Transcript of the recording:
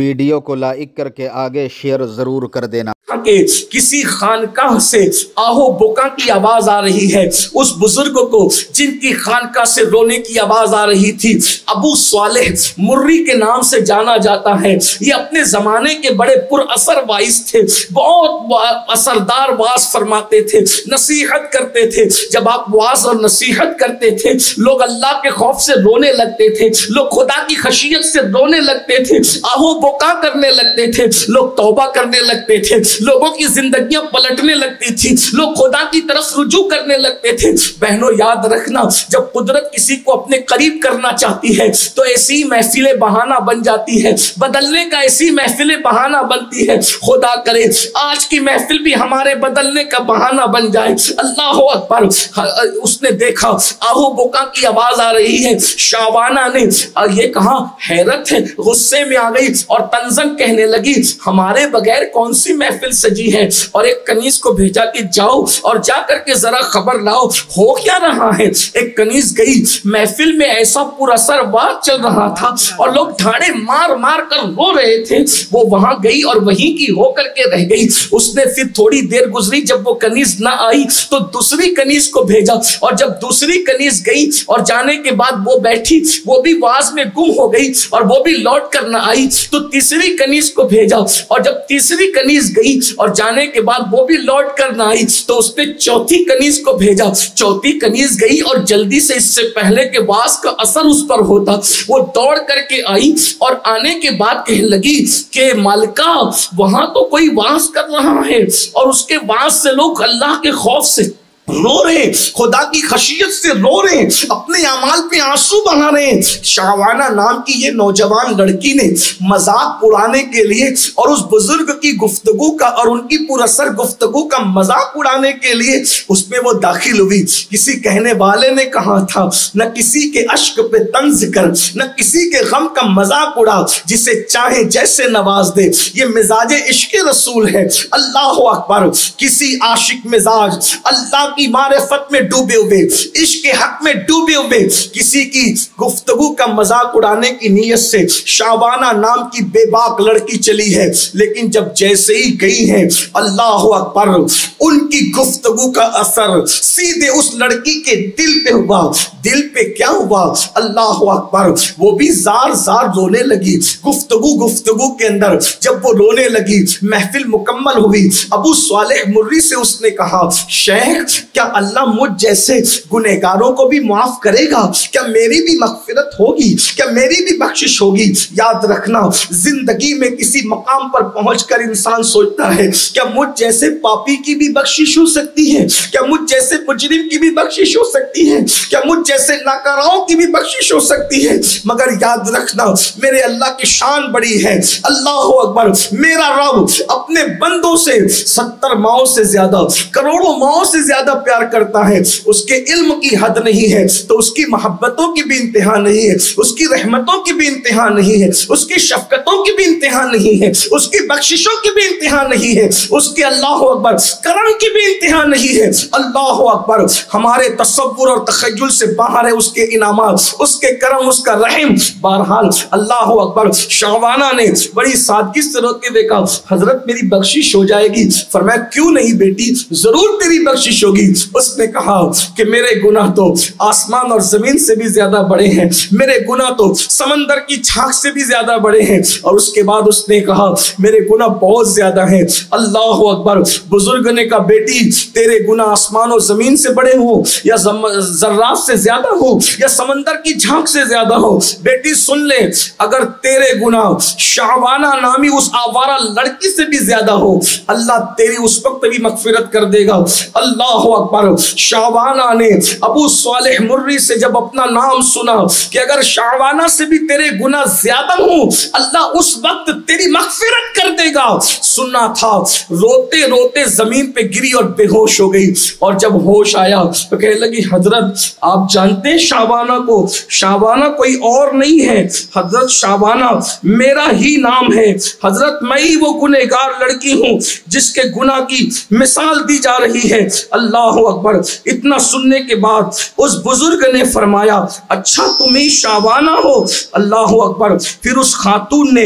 Video کو like کر کے آگے شیئر ضرور کر دینا کہ کسی خانقاہ سے آہو بکا کی آواز آ رہی ہے۔ اس بزرگ کو جن کی خانقاہ سے رونے کی آواز آ رہی تھی ابو صالح مری کے نام سے جانا جاتا ہے۔ یہ اپنے زمانے کے بڑے پر اثر وائز تھے، بہت اثردار واز فرماتے تھے، نصیحت کرتے تھے۔ جب آپ واز اور نصیحت کرتے تھے لوگ اللہ کے خوف سے رونے لگتے تھے، لوگ خدا کی خشیت سے رونے لگتے تھے، آہو بکا کرنے لگتے تھے، لوگ توبہ کرنے لگتے تھے، لوگوں کی زندگیاں پلٹنے لگتی تھی، لوگ خدا کی طرف رجوع کرنے لگتے تھے۔ بہنوں یاد رکھنا، جب قدرت کسی کو اپنے قریب کرنا چاہتی ہے تو ایسی محفلیں بہانہ بن جاتی ہے، بدلنے کا ایسی محفلیں بہانہ بنتی ہے۔ خدا کرے آج کی محفل بھی ہمارے بدلنے کا بہانہ بن جائے۔ اللہ اکبر۔ اس نے دیکھا آہو بکا کی آواز آ رہی ہے، شعبانہ نے یہ کہا، حیرت ہے، غصے میں آ گئی اور طنزاً کہنے لگی ہمارے بغیر کون سی محفل سجی ہے، اور ایک کنیز کو بھیجا کہ جاؤ اور جا کر کے ذرا خبر لاؤ ہو کیا رہا ہے۔ ایک کنیز گئی، محفل میں ایسا پر اثر واز چل رہا تھا اور لوگ ڈھاڑے مار مار کر رو رہے تھے، وہ وہاں گئی اور وہیں کی ہو کر کے رہ گئی۔ اس نے پھر تھوڑی دیر گزری، جب وہ کنیز نہ آئی تو دوسری کنیز کو بھیجا، اور جب دوسری کنیز گئی اور جانے کے بعد وہ بیٹھی، وہ بھی واز میں گم ہو گئی اور وہ بھی لوٹ کر نہ آئی، تو تیسری کنیز کو بھیجا، اور جب تیسری کنیز گئی اور جانے کے بعد وہ بھی لوٹ کر نہ آئی تو اس نے چوتھی کنیز کو بھیجا۔ چوتھی کنیز گئی اور جلدی سے، اس سے پہلے کہ واز کا اثر اس پر ہوتا، وہ دوڑ کر کے آئی اور آنے کے بعد کہنے لگی کہ مالکہ وہاں تو کوئی واز کر رہا ہے اور اس کے واز سے لوگ اللہ کے خوف سے رو رہے، خدا کی خشیت سے رو رہے، اپنے اعمال پہ آنسو بہا رہے۔ شعبانہ نام کی یہ نوجوان لڑکی نے مذاق اڑانے کے لیے اور اس بزرگ کی گفتگو کا اور ان کی پر اثر گفتگو کا مذاق اڑانے کے لیے اس میں وہ داخل ہوئی۔ کسی کہنے والے نے کہا تھا نہ کسی کے اشک پہ طنز کر، نہ کسی کے غم کا مذاق اڑا، جسے چاہے جیسے نواز دے۔ یہ مزاج عشق رسول ہے۔ اللہ اکبر۔ کسی عاشق مزاج اللہ کی معرفت میں ڈوبے ہوئے، عشق کے حق میں ڈوبے ہوئے کسی کی گفتگو کا مذاق اڑانے کی نیت سے شعبانہ نام کی بے باک لڑکی چلی ہے، لیکن جب جیسے ہی گئی ہے اللہ اکبر، ان کی گفتگو کا اثر سیدھے اس لڑکی کے دل پہ ہوا۔ دل پہ کیا ہوا؟ اللہ اکبر، وہ بھی زار زار رونے لگی۔ گفتگو کے اندر جب وہ رونے لگی، محفل مکمل ہوئی، ابو صالح مری سے اس نے کہا شیخ کیا اللہ مجھ جیسے گنہگاروں کو بھی معاف کرے گا؟ کیا میری بھی مغفرت ہوگی؟ کیا میری بھی بخشش ہوگی؟ یاد رکھنا، زندگی میں کسی مقام پر پہنچ کر انسان سوچتا ہے کیا مجھ جیسے پاپی کی بھی بخشش ہو سکتی ہے؟ کیا مجھ جیسے مجرم کی بھی بخشش ہو سکتی ہے؟ کیا مجھ جیسے ناکاراؤں کی بھی بخشش ہو سکتی ہے؟ مگر یاد رکھنا میرے اللہ کی شان بڑی ہے۔ اللہ اکبر۔ میرا رب اپنے بندوں سے 70 ماؤں سے زیادہ، کروڑوں ماؤں سے زیادہ پیار کرتا ہے۔ اس کے علم کی حد نہیں ہے تو اس کی محبتوں کی بھی انتہا نہیں ہے، اس کی رحمتوں کی بھی انتہا نہیں ہے، اس کی شفقتوں کی بھی انتہا نہیں ہے، اس کی بخششوں کی بھی انتہا نہیں ہے، اس کے اللہ اکبر کرم کی بھی انتہا نہیں ہے۔ اللہ اکبر۔ ہمارے تصور اور تخیل سے باہر ہے اس کے انعامات، اس کے کرم، اس کا رحم۔ بہرحال اللہ اکبر، شعبانہ نے بڑی سادگی سے روتے ہوئے کہا حضرت میری بخشش ہو جائے گی؟ فرمایا کیوں نہیں بیٹی، ضرور تیری بخشش ہوگی۔ اس نے کہا کہ میرے گناہ تو آسمان اور زمین سے بھی زیادہ بڑے ہیں، میرے گناہ تو سمندر کی چھاک سے بھی زیادہ بڑے ہیں۔ اور اس کے بعد اس نے کہا میرے گناہ بہت زیادہ ہیں۔ اللہ اکبر۔ بزرگ نے کہا بیٹی تیرے گناہ آسمان اور زمین سے بڑے ہو یا ذرات سے زیادہ ہو یا سمندر کی جھانک سے زیادہ ہو، بیٹی سن لے، اگر تیرے گناہ شعبانہ نامی اس آوارہ لڑکی سے بھی زیادہ ہو، اللہ تیری اس وقت بھی مغفرت کر دے گا۔ اللہ اکبر۔ شعبانہ نے ابو صالح مری سے جب اپنا نام سنا کہ اگر شعبانہ سے بھی تیرے گناہ زیادہ ہوں اللہ اس وقت تیری مغفرت کر دے گا، سننا تھا، روتے روتے زمین پہ گری اور بے ہوش ہو گئی۔ اور جب ہوش آیا تو کہنے لگی حضرت آپ جانتے ہیں شعبانہ کو؟ شعبانہ کوئی اور نہیں ہے حضرت، شعبانہ میرا ہی نام ہے حضرت، میں ہی وہ گنہگار لڑکی ہوں جس کے گناہ کی مثال دی جا رہی ہے۔ اللہ اکبر۔ اتنا سننے کے بعد اس بزرگ نے فرمایا اچھا تم ہی شعبانہ ہو؟ اللہ اکبر۔ پھر اس خاتون نے